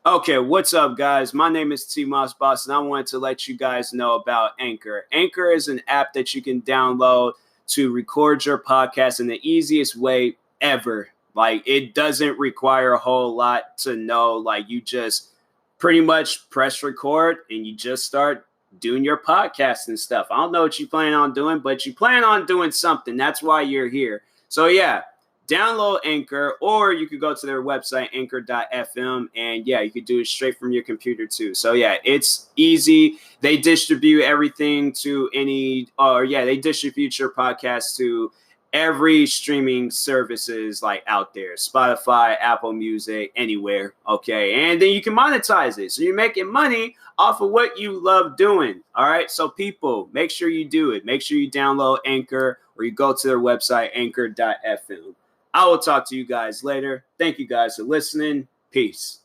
Okay, what's up, guys? My name is TMossBoss, and I wanted to let you guys know about Anchor. Anchor is an app that you can download to record your podcast in the easiest way ever. Like, it doesn't require a whole lot to know. Like, you just pretty much press record and you just start doing your podcast and stuff. I don't know what you plan on doing, but you plan on doing something. That's why you're here. So, yeah, download Anchor, or you could go to their website, anchor.fm, and yeah, you could do it straight from your computer too. So yeah, it's easy. They distribute everything to they distribute your podcast to every streaming services like out there, Spotify, Apple Music, anywhere. Okay, and then you can monetize it, so you're making money off of what you love doing. All right, so people, make sure you do it. Make sure you download Anchor, or you go to their website, anchor.fm. I will talk to you guys later. Thank you guys for listening. Peace.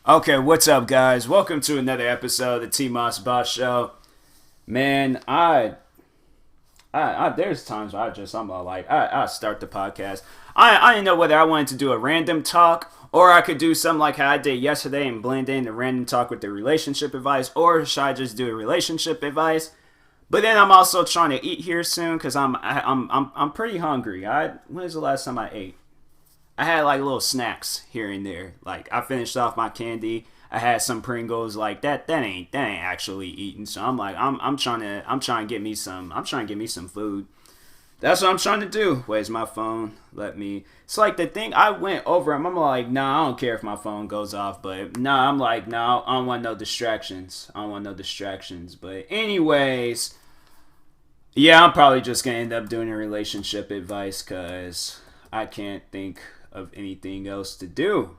Okay, what's up, guys? Welcome to another episode of the TMossBoss Show. Man, there's times where I start the podcast. I didn't know whether I wanted to do a random talk, or I could do something like how I did yesterday and blend in the random talk with the relationship advice, or should I just do a relationship advice? But then I'm also trying to eat here soon because I'm pretty hungry. When was the last time I ate? I had like little snacks here and there. Like I finished off my candy. I had some Pringles. Like that ain't actually eating. So I'm trying to get me some food. That's what I'm trying to do. Where's my phone? It's like the thing, I went over him. I'm like, nah, I don't care if my phone goes off. But nah, I'm like, nah, I don't want no distractions. But anyways, yeah, I'm probably just going to end up doing a relationship advice because I can't think of anything else to do.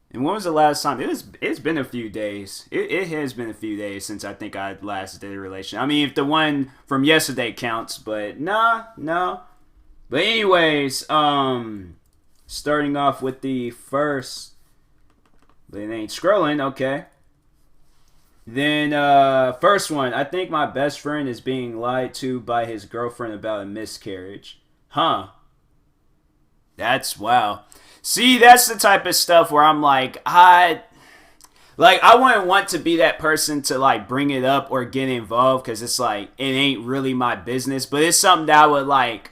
And when was the last time? It's been a few days. It has been a few days since I think I last did a relation. I mean, if the one from yesterday counts, but no. But anyways, starting off with the first, but it ain't scrolling. Okay. Then first one, I think my best friend is being lied to by his girlfriend about a miscarriage. Huh. That's wow. See, that's the type of stuff where I'm like, I wouldn't want to be that person to like bring it up or get involved because it's like it ain't really my business, but it's something that I would like,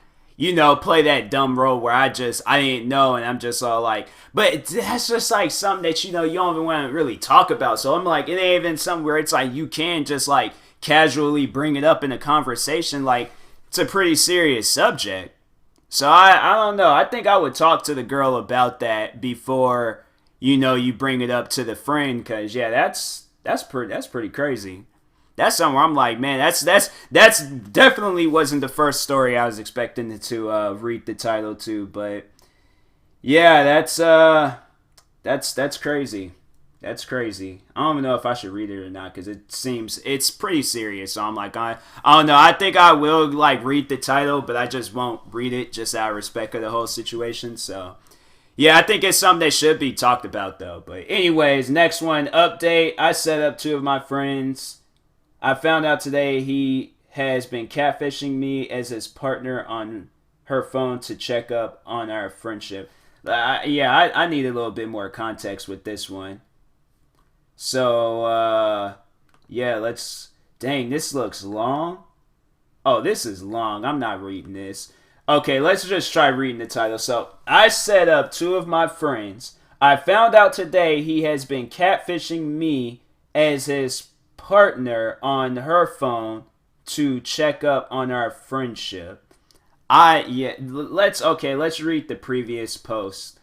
play that dumb role where I didn't know and I'm just all like, but that's just like something that you don't even want to really talk about. So I'm like, it ain't even something where it's like you can just like casually bring it up in a conversation. Like it's a pretty serious subject. So I don't know. I think I would talk to the girl about that before you bring it up to the friend, because yeah, that's pretty crazy. That's something where I'm like, man, that's definitely wasn't the first story I was expecting to read the title to, but yeah, that's crazy. That's crazy. I don't even know if I should read it or not because it's pretty serious. So I'm like, I don't know. I think I will like read the title, but I just won't read it just out of respect of the whole situation. So yeah, I think it's something that should be talked about though. But anyways, next one, update. I set up two of my friends. I found out today he has been catfishing me as his partner on her phone to check up on our friendship. I need a little bit more context with this one. So, dang, this looks long. Oh, this is long. I'm not reading this. Okay, let's just try reading the title. So, I set up two of my friends. I found out today he has been catfishing me as his partner on her phone to check up on our friendship. Let's read the previous post.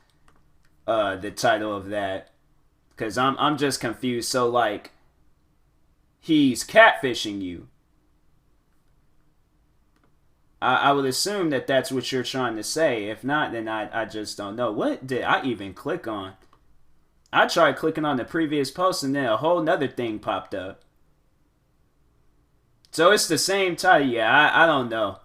The title of that. Because I'm just confused. So, like, he's catfishing you. I would assume that that's what you're trying to say. If not, then I just don't know. What did I even click on? I tried clicking on the previous post and then a whole nother thing popped up. So it's the same title. Yeah, I don't know.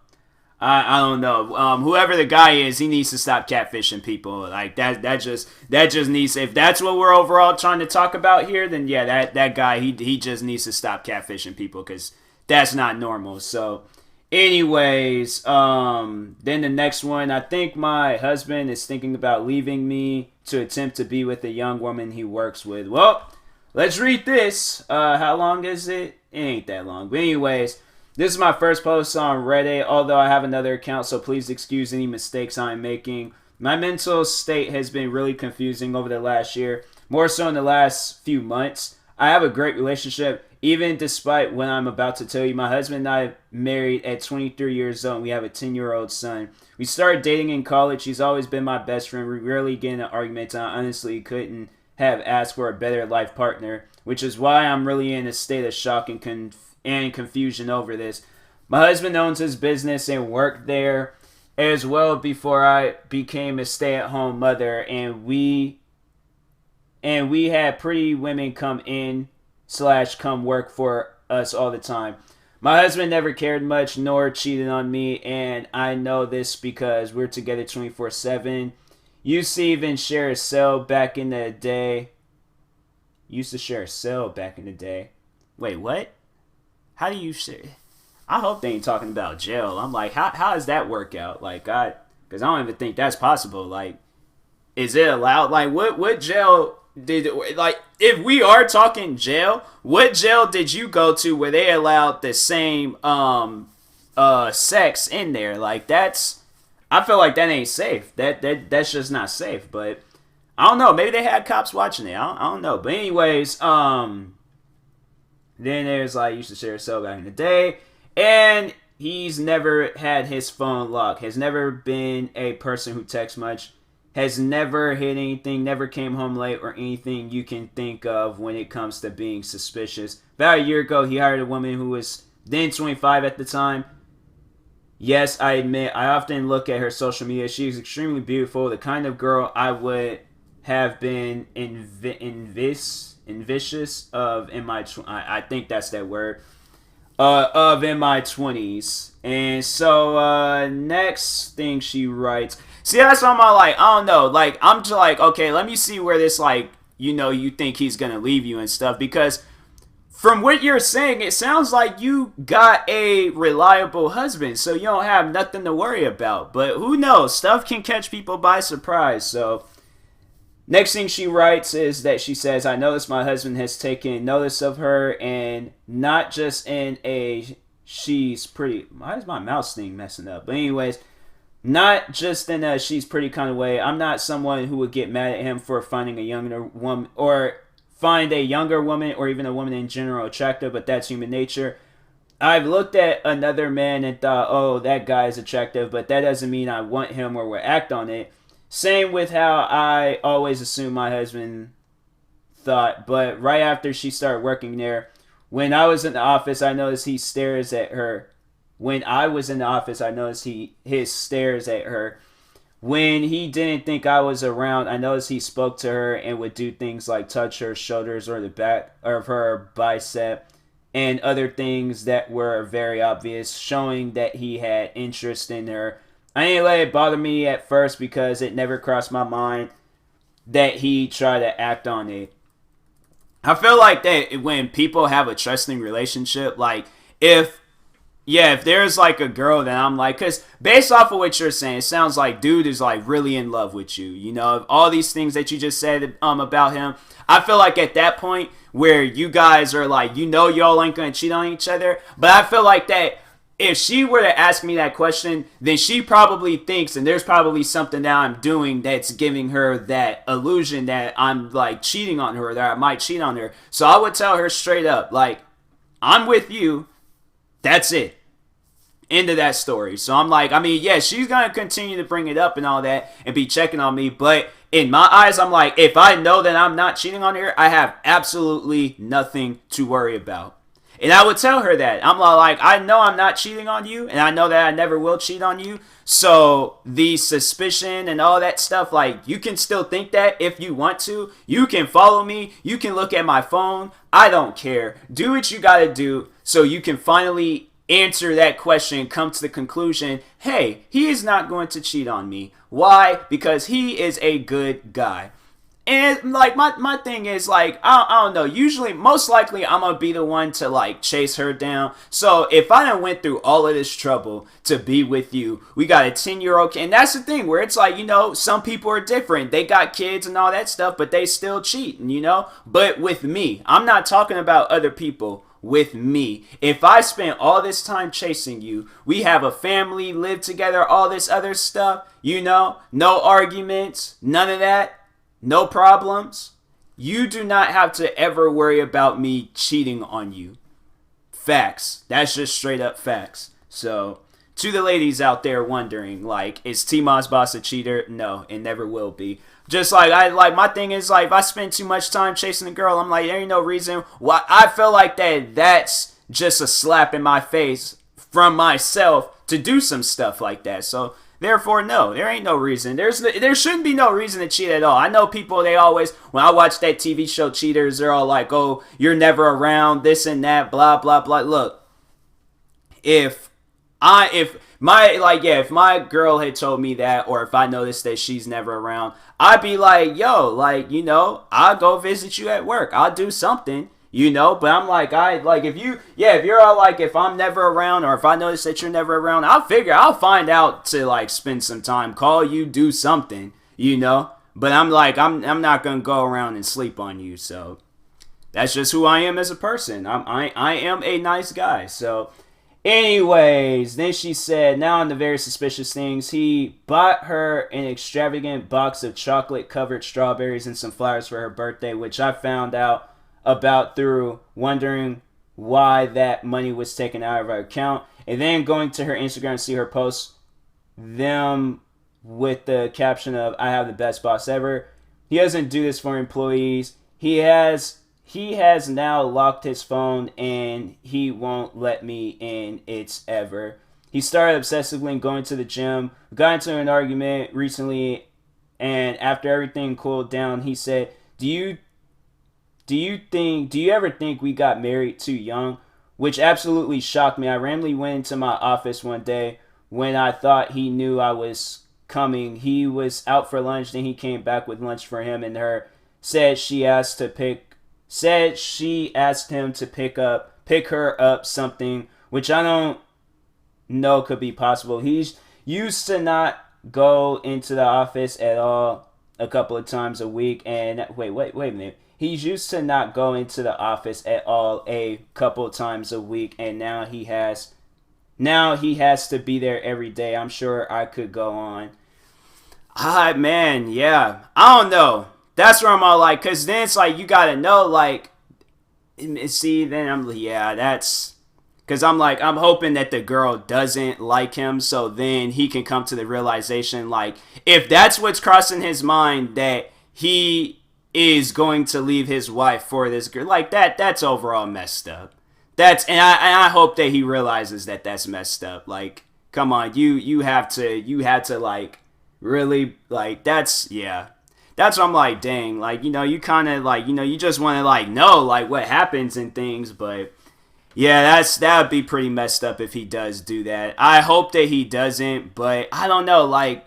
I don't know. Whoever the guy is, he needs to stop catfishing people. Like that just needs. If that's what we're overall trying to talk about here, then yeah, that guy he just needs to stop catfishing people because that's not normal. So, anyways, then the next one, I think my husband is thinking about leaving me to attempt to be with a young woman he works with. Well, let's read this. How long is it? It ain't that long. But anyways. This is my first post on Reddit, although I have another account, so please excuse any mistakes I'm making. My mental state has been really confusing over the last year, more so in the last few months. I have a great relationship, even despite what I'm about to tell you. My husband and I married at 23 years old, and we have a 10-year-old son. We started dating in college. He's always been my best friend. We rarely get into arguments, and I honestly couldn't have asked for a better life partner, which is why I'm really in a state of shock and confusion over this. My husband owns his business and worked there as well before I became a stay-at-home mother, and we had pretty women come in / come work for us all the time. My husband never cared much nor cheated on me, and I know this because we're together 24/7. Used to even share a cell back in the day. Wait, what? How do you share? I hope they ain't talking about jail. I'm like, how does that work out? Like, because I don't even think that's possible. Like, is it allowed? Like, what jail did, like, if we are talking jail, what jail did you go to where they allowed the same sex in there? Like, I feel like that ain't safe. That's just not safe. But I don't know. Maybe they had cops watching it. I don't know. But anyways, then there's like, used to share a cell back in the day. And he's never had his phone locked. Has never been a person who texts much. Has never hit anything. Never came home late or anything you can think of when it comes to being suspicious. About a year ago, he hired a woman who was then 25 at the time. Yes, I admit, I often look at her social media. She is extremely beautiful. The kind of girl I would have been envious of in my I think that's that word of in my 20s. And so next thing she writes, see, that's what I'm like, I don't know, like I'm just like, okay, let me see where this, like, you think he's gonna leave you and stuff, because from what you're saying, it sounds like you got a reliable husband, so you don't have nothing to worry about. But who knows, stuff can catch people by surprise. So next thing she writes is that she says, I notice my husband has taken notice of her, and not just in a she's pretty, why is my mouse thing messing up? But anyways, not just in a she's pretty kind of way. I'm not someone who would get mad at him for finding a younger woman, or find a younger woman, or even a woman in general attractive, but that's human nature. I've looked at another man and thought, oh, that guy is attractive, but that doesn't mean I want him or will act on it. Same with how I always assumed my husband thought, but right after she started working there, when I was in the office, I noticed he stares at her. When I was in the office, I noticed his stares at her. When he didn't think I was around, I noticed he spoke to her and would do things like touch her shoulders or the back of her bicep and other things that were very obvious, showing that he had interest in her. I didn't let it bother me at first because it never crossed my mind that he tried to act on it. I feel like that when people have a trusting relationship, like if there's like a girl that I'm like, because based off of what you're saying, it sounds like dude is like really in love with you. You know, all these things that you just said about him. I feel like at that point where you guys are like, y'all ain't gonna cheat on each other. But I feel like that if she were to ask me that question, then she probably thinks, and there's probably something that I'm doing that's giving her that illusion that I'm like cheating on her, or that I might cheat on her. So I would tell her straight up, like, I'm with you. That's it. End of that story. So I'm like, I mean, yeah, she's going to continue to bring it up and all that and be checking on me. But in my eyes, I'm like, if I know that I'm not cheating on her, I have absolutely nothing to worry about. And I would tell her that. I'm like, I know I'm not cheating on you, and I know that I never will cheat on you. So the suspicion and all that stuff, like, you can still think that if you want to. You can follow me. You can look at my phone. I don't care. Do what you got to do so you can finally answer that question and come to the conclusion, hey, he is not going to cheat on me. Why? Because he is a good guy. And like my thing is like I don't know, usually most likely I'm gonna be the one to like chase her down. So if I done went through all of this trouble to be with you, we got a 10-year-old kid, and that's the thing where it's like, some people are different. They got kids and all that stuff, but they still cheat, But with me, I'm not talking about other people. With me, if I spent all this time chasing you, we have a family, live together, all this other stuff, no arguments, none of that. No problems. You do not have to ever worry about me cheating on you. Facts. That's just straight up facts. So, to the ladies out there wondering, like, is TMossBoss a cheater? No, it never will be. Just like, my thing is, like, if I spend too much time chasing a girl, I'm like, there ain't no reason why. I feel like that's just a slap in my face from myself to do some stuff like that. So, therefore, no, there ain't no reason. There shouldn't be no reason to cheat at all. I know people, they always, when I watch that TV show Cheaters, they're all like, oh, you're never around, this and that, blah, blah, blah. Look, if my girl had told me that, or if I noticed that she's never around, I'd be like, yo, like, I'll go visit you at work. I'll do something. But I'm like, if you're all like, if I'm never around, or if I notice that you're never around, I'll find out to like spend some time, call you, do something, but I'm like, I'm not going to go around and sleep on you. So that's just who I am as a person. I am a nice guy. So anyways, then she said, now on the very suspicious things, he bought her an extravagant box of chocolate covered strawberries and some flowers for her birthday, which I found out about through wondering why that money was taken out of her account, and then going to her Instagram and see her post them with the caption of, I have the best boss ever. He doesn't do this for employees. He has now locked his phone and he won't let me in. It's ever. He started obsessively going to the gym, got into an argument recently, and after everything cooled down, he said, Do you ever think we got married too young? Which absolutely shocked me. I randomly went into my office one day when I thought he knew I was coming. He was out for lunch, then he came back with lunch for him and her. Said she asked him to pick her up something, which I don't know could be possible. He's used to not go into the office at all a couple of times a week, and wait a minute. He's used to not go into the office at all a couple times a week, and now he has to be there every day. I'm sure I could go on. Man, yeah. I don't know. That's where I'm all like, because then it's like, you got to know, like, see, then that's, because I'm like, I'm hoping that the girl doesn't like him, so then he can come to the realization, like, if that's what's crossing his mind, that he is going to leave his wife for this girl, like that's overall messed up. And I hope that he realizes that that's messed up. Like, come on, you have to like really, like, that's what I'm like, dang, like, you kind of like, you just want to like know like what happens and things, but yeah, that would be pretty messed up if he does do that. I hope that he doesn't, but I don't know, like,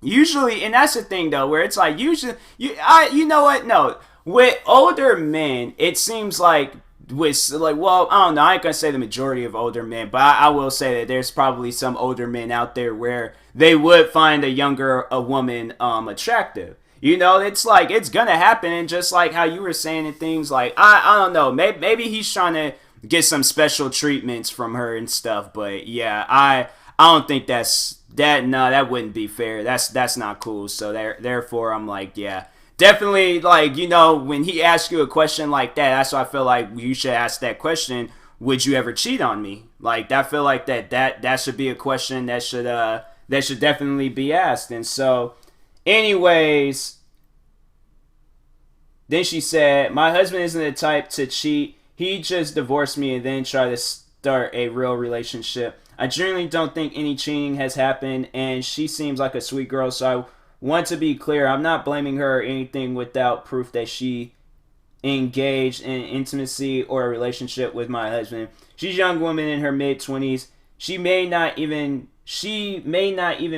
usually, and that's the thing though, where it's like, usually, you know what? No, with older men, it seems like, well, I don't know, I ain't gonna say the majority of older men, but I will say that there's probably some older men out there where they would find a woman attractive. It's like, it's gonna happen, and just like how you were saying and things, like, I don't know, maybe he's trying to get some special treatments from her and stuff, but yeah, I don't think that wouldn't be fair. That's not cool. So therefore, I'm like, yeah, definitely, like, when he asks you a question like that, that's why I feel like you should ask that question. Would you ever cheat on me? Like, I feel like that should be a question that should definitely be asked. And so, anyways, then she said, my husband isn't the type to cheat. He just divorced me and then try to start a real relationship. I genuinely don't think any cheating has happened, and she seems like a sweet girl, so I want to be clear. I'm not blaming her or anything without proof that she engaged in intimacy or a relationship with my husband. She's a young woman in her mid-20s. She may not even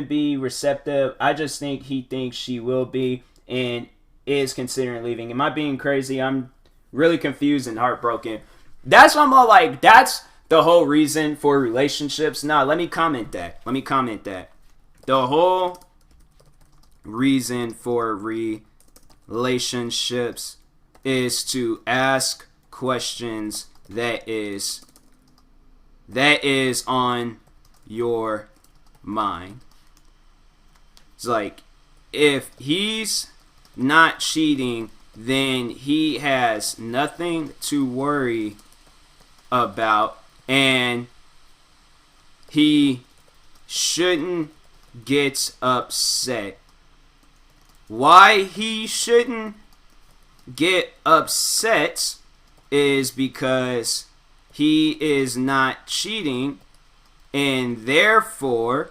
be receptive. I just think he thinks she will be and is considering leaving. Am I being crazy? I'm really confused and heartbroken. That's what I'm all like, that's the whole reason for relationships. Nah, let me comment that. The whole reason for relationships is to ask questions that is on your mind. It's like, if he's not cheating, then he has nothing to worry about, and he shouldn't get upset. Why he shouldn't get upset is because he is not cheating, and therefore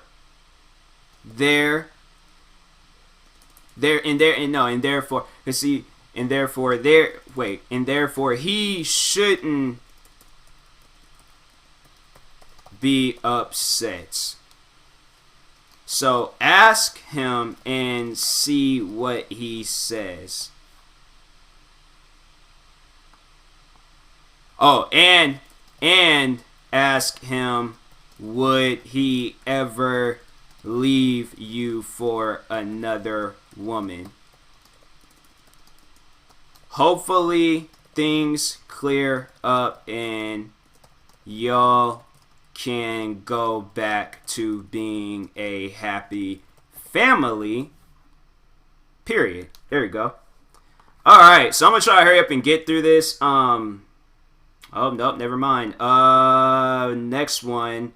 he shouldn't be upset. So ask him and see what he says. Oh, and ask him, would he ever leave you for another woman? Hopefully things clear up and y'all can go back to being a happy family. Period. There we go. Alright, so I'm gonna try to hurry up and get through this. Oh, nope, never mind. Next one.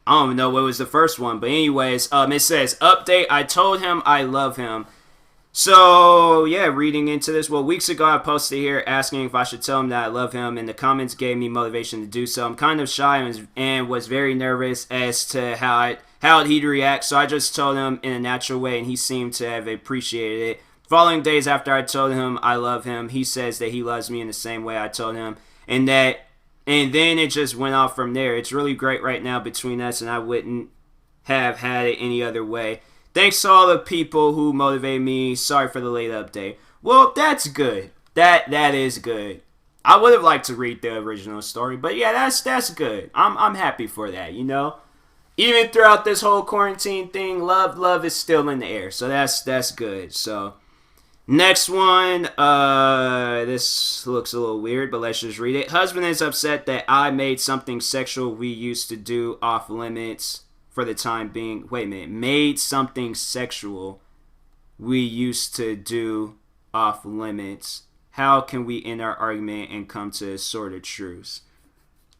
I don't even know what was the first one, but anyways, it says, update, I told him I love him. So, yeah, reading into this. Well, weeks ago I posted here asking if I should tell him that I love him, and the comments gave me motivation to do so. I'm kind of shy and was very nervous as to how he'd react, so I just told him in a natural way, and he seemed to have appreciated it. Following days after I told him I love him, he says that he loves me in the same way I told him, and then it just went off from there. It's really great right now between us, and I wouldn't have had it any other way. Thanks to all the people who motivate me. Sorry for the late update. Well, that's good. That is good. I would have liked to read the original story, but yeah, that's good. I'm happy for that, you know? Even throughout this whole quarantine thing, love is still in the air. So that's good. So next one, this looks a little weird, but let's just read it. Husband is upset that I made something sexual we used to do off limits for the time being. Wait a minute. Made something sexual we used to do off limits. How can we end our argument and come to a sort of truce?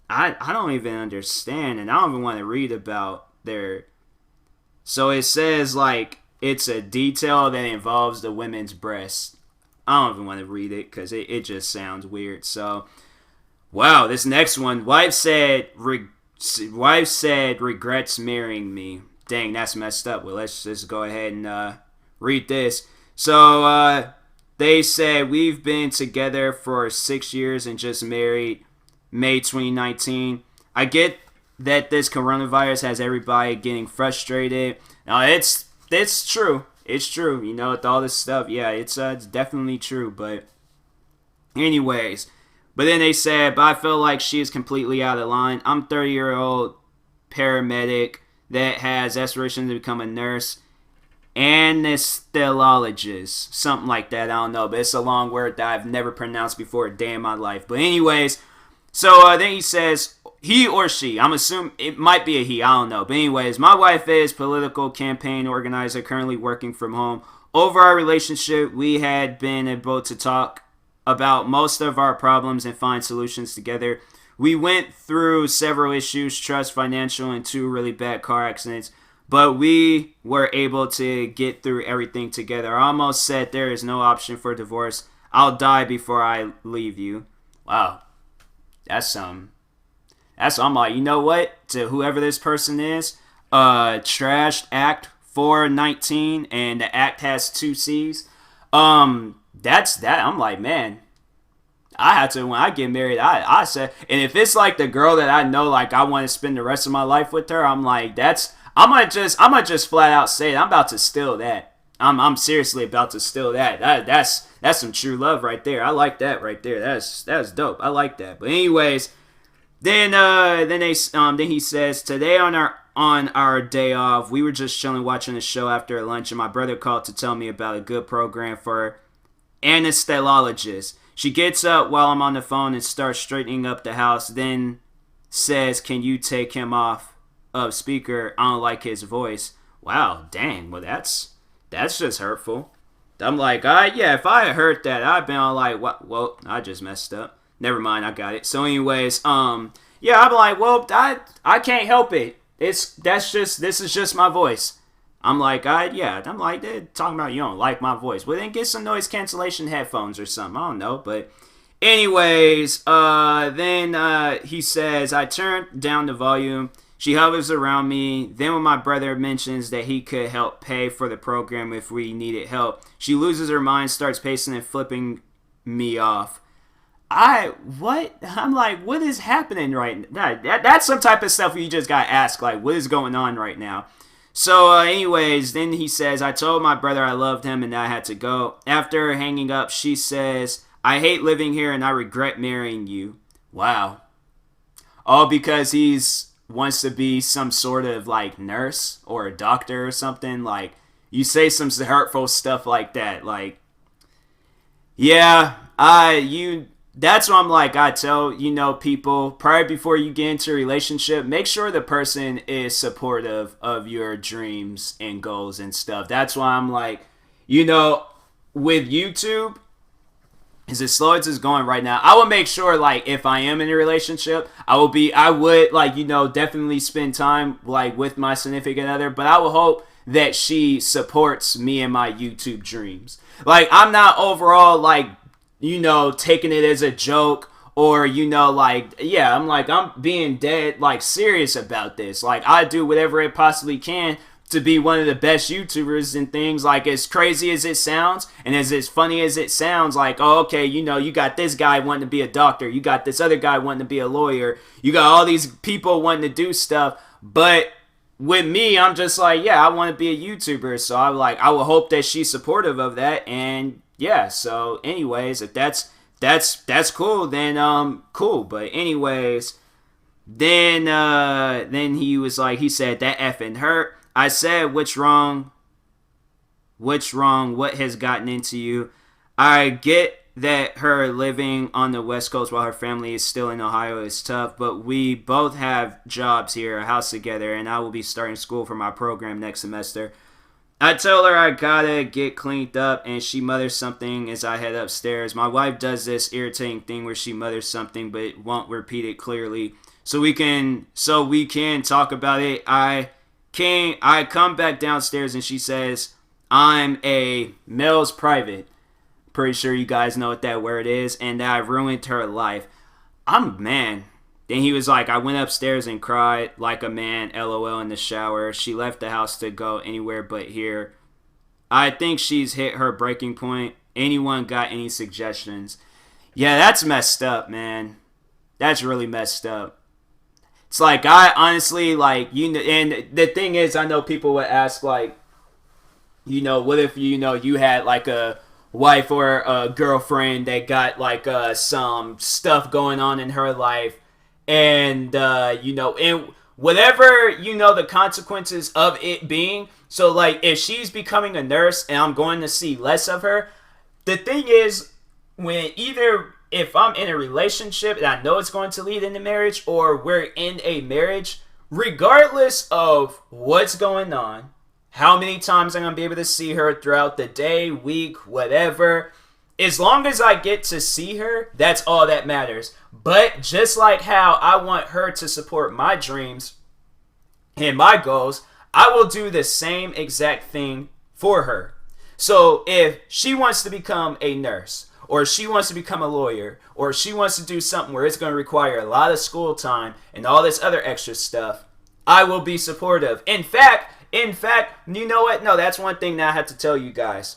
I don't even understand, and I don't even want to read about their... So it says, like, it's a detail that involves the women's breast. I don't even want to read it because it just sounds weird. So, wow, this next one. Wife said regrets marrying me. Dang, that's messed up. Well, let's just go ahead and read this. So, they said, we've been together for 6 years and just married May 2019. I get that this coronavirus has everybody getting frustrated. Now, it's true. It's true. You know, with all this stuff, yeah, it's definitely true. But anyways, but then they said, but I feel like she is completely out of line. I'm 30-year-old paramedic that has aspirations to become a nurse. Anesthesiologist. Something like that. I don't know. But it's a long word that I've never pronounced before a day in my life. But anyways, so then he says, he or she. I'm assuming it might be a he. I don't know. But anyways, my wife is political campaign organizer, currently working from home. Over our relationship, we had been able to talk about most of our problems and find solutions together. We went through several issues, trust, financial, and 2 really bad car accidents. But we were able to get through everything together. I almost said there is no option for divorce. I'll die before I leave you. Wow. I'm like, you know what? To whoever this person is, trashed Act 419, and the Act has 2 C's. That's that. I'm like, man, I had to, when I get married, I said, and if it's like the girl that I know, like I want to spend the rest of my life with her, I'm like, I'm gonna just flat out say it. I'm about to steal that. I'm seriously about to steal that. That's some true love right there. I like that right there. That's dope. I like that. But anyways, then he says, today on our day off, we were just chilling watching a show after lunch, and my brother called to tell me about a good program for anesthesiologists. She gets up while I'm on the phone and starts straightening up the house, then says, can you take him off of speaker? I don't like his voice. Wow, dang. Well, that's just hurtful. I'm like, yeah, if I had heard that, I'd been all like, what? Well, I just messed up. Never mind, I got it. So anyways, yeah, I'm like, well, I can't help it. This is just my voice. I'm like, I'm like, they're talking about you don't like my voice. Well, then get some noise cancellation headphones or something. I don't know. But anyways, then he says, I turned down the volume. She hovers around me. Then when my brother mentions that he could help pay for the program if we needed help, she loses her mind, starts pacing and flipping me off. What? I'm like, what is happening right now? That's some type of stuff where you just gotta ask, like, what is going on right now? So, anyways, then he says, I told my brother I loved him and that I had to go. After hanging up, she says, I hate living here and I regret marrying you. Wow. All because he's wants to be some sort of, like, nurse or a doctor or something. Like, you say some hurtful stuff like that. Like, yeah, that's what I'm like. I tell, people, prior before you get into a relationship, make sure the person is supportive of your dreams and goals and stuff. That's why I'm like, with YouTube, as slow as it's going right now, I will make sure, like, if I am in a relationship, I would, definitely spend time, like, with my significant other, but I will hope that she supports me and my YouTube dreams. Like, I'm not overall, like, taking it as a joke or, I'm being dead, like, serious about this. Like, I do whatever it possibly can to be one of the best YouTubers and things. Like, as crazy as it sounds and as funny as it sounds, like, oh, okay, you got this guy wanting to be a doctor. You got this other guy wanting to be a lawyer. You got all these people wanting to do stuff. But with me, I'm just like, yeah, I want to be a YouTuber. So I will hope that she's supportive of that. And yeah, so anyways, if that's cool, then cool. But anyways, then he was like, he said that effing hurt. I said, what's wrong? What has gotten into you? I get that her living on the West Coast while her family is still in Ohio is tough, but we both have jobs here, a house together, and I will be starting school for my program next semester. I tell her I gotta get cleaned up, and she mutters something as I head upstairs. My wife does this irritating thing where she mutters something but won't repeat it clearly, so we can talk about it. I come back downstairs and she says, I'm a male's private. Pretty sure you guys know what that word is, and that I ruined her life. Man. Then he was like, I went upstairs and cried like a man, LOL, in the shower. She left the house to go anywhere but here. I think she's hit her breaking point. Anyone got any suggestions? Yeah, that's messed up, man. That's really messed up. It's like, I honestly, like, and the thing is, I know people would ask, like, what if, you had, like, a wife or a girlfriend that got, like, some stuff going on in her life, and, and whatever, the consequences of it being. So, like, if she's becoming a nurse and I'm going to see less of her, the thing is, if I'm in a relationship and I know it's going to lead into marriage, or we're in a marriage, regardless of what's going on, how many times I'm going to be able to see her throughout the day, week, whatever, as long as I get to see her, that's all that matters. But just like how I want her to support my dreams and my goals, I will do the same exact thing for her. So if she wants to become a nurse, or she wants to become a lawyer, or she wants to do something where it's going to require a lot of school time and all this other extra stuff, I will be supportive. In fact, you know what? No, that's one thing that I have to tell you guys.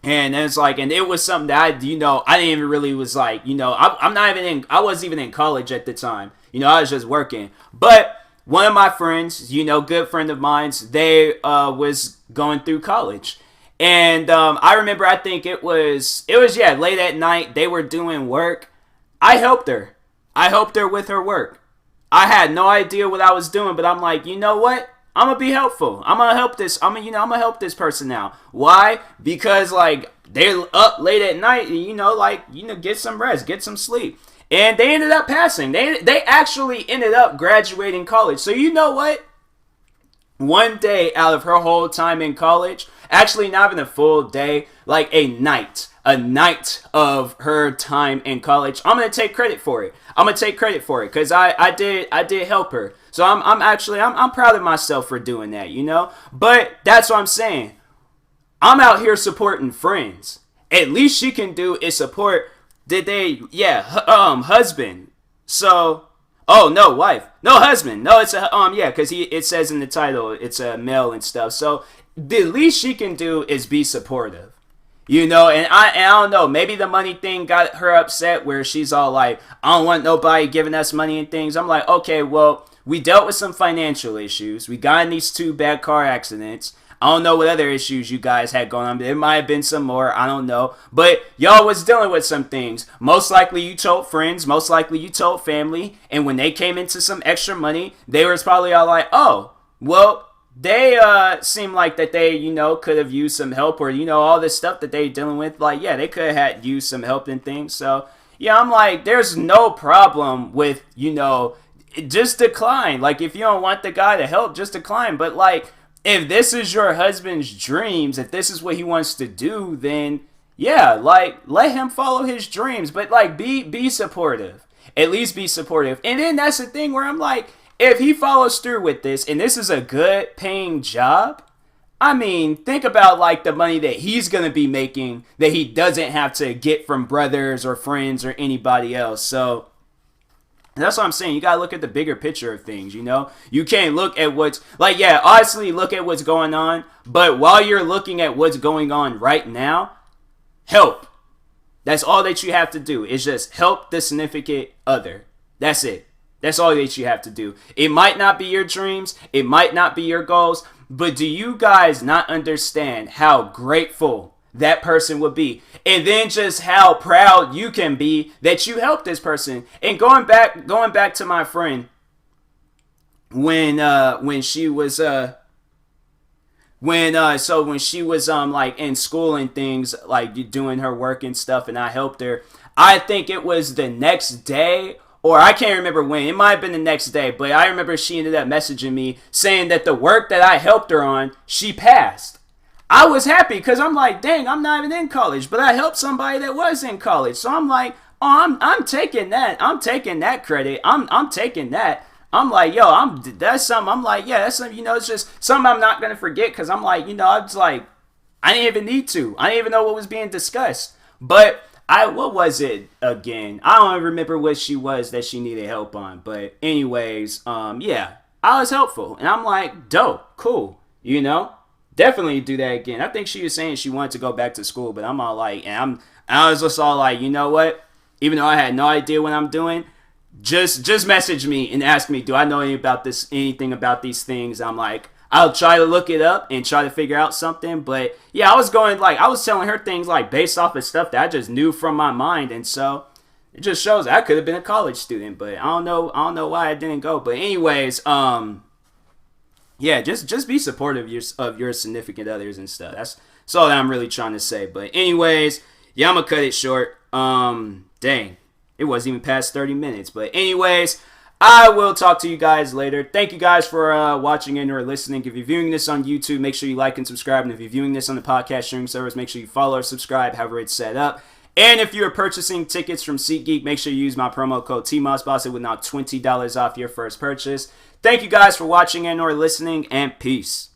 And it's like, and it was something that I didn't even really was like, I'm not even I wasn't even in college at the time. I was just working. But one of my friends, good friend of mine's, they was going through college. And I remember, I think it was late at night. They were doing work. I helped her. I helped her with her work. I had no idea what I was doing, but I'm like, you know what? I'm gonna be helpful. I'm gonna help this. I'm gonna help this person now. Why? Because like they're up late at night, and get some rest, get some sleep. And they ended up passing. They actually ended up graduating college. So you know what? One day out of her whole time in college, actually not even a full day, like a night of her time in college, I'm gonna take credit for it. Because I did help her. So I'm proud of myself for doing that, But that's what I'm saying. I'm out here supporting friends. At least she can do is support. Husband. So, oh no, wife, no husband, no, it's a because it says in the title it's a male and stuff. So the least she can do is be supportive. And I don't know, maybe the money thing got her upset where she's all like, I don't want nobody giving us money and things. I'm like, okay, well, we dealt with some financial issues. We got in these 2 bad car accidents. I don't know what other issues you guys had going on. There might have been some more. I don't know. But y'all was dealing with some things. Most likely you told friends. Most likely you told family. And when they came into some extra money, they was probably all like, oh, well, they seem like that they, could have used some help, or, all this stuff that they dealing with. Like, yeah, they could have had used some help and things. So, yeah, I'm like, there's no problem with, just decline. Like, if you don't want the guy to help, just decline. But, like, if this is your husband's dreams, if this is what he wants to do, then, yeah, like, let him follow his dreams. But, like, be supportive. At least be supportive. And then that's the thing where I'm like, if he follows through with this, and this is a good paying job, I mean, think about like the money that he's going to be making that he doesn't have to get from brothers or friends or anybody else. So that's what I'm saying. You got to look at the bigger picture of things, You can't look at what's like, yeah, honestly, look at what's going on. But while you're looking at what's going on right now, help. That's all that you have to do is just help the significant other. That's it. That's all that you have to do. It might not be your dreams. It might not be your goals. But do you guys not understand how grateful that person would be? And then just how proud you can be that you helped this person. And going back to my friend, when she was when she was like in school and things, like doing her work and stuff, and I helped her. I think it was the next day, or I can't remember when. It might have been the next day, but I remember she ended up messaging me saying that the work that I helped her on, she passed. I was happy because I'm like, dang, I'm not even in college, but I helped somebody that was in college. So I'm like, oh, I'm taking that. I'm taking that credit. I'm taking that. I'm like, yo, that's something. I'm like, yeah, that's something. It's just something I'm not gonna forget because I'm like, I was like, I didn't even need to. I didn't even know what was being discussed, but. What was it again? I don't even remember what she was that she needed help on. But anyways, yeah, I was helpful. And I'm like, dope, cool, Definitely do that again. I think she was saying she wanted to go back to school, but I'm all like, I was just all like, you know what? Even though I had no idea what I'm doing, just message me and ask me, do I know anything about these things? I'm like, I'll try to look it up and try to figure out something. But yeah, I was telling her things like based off of stuff that I just knew from my mind. And so it just shows I could have been a college student, but I don't know why I didn't go. But anyways, yeah, just be supportive of your significant others and stuff. That's all that I'm really trying to say. But anyways, yeah, I'm gonna cut it short. Dang, it wasn't even past 30 minutes. But anyways, I will talk to you guys later. Thank you guys for watching and or listening. If you're viewing this on YouTube, make sure you like and subscribe. And if you're viewing this on the podcast streaming service, make sure you follow or subscribe, however it's set up. And if you're purchasing tickets from SeatGeek, make sure you use my promo code TMossBoss. It will knock $20 off your first purchase. Thank you guys for watching and or listening, and peace.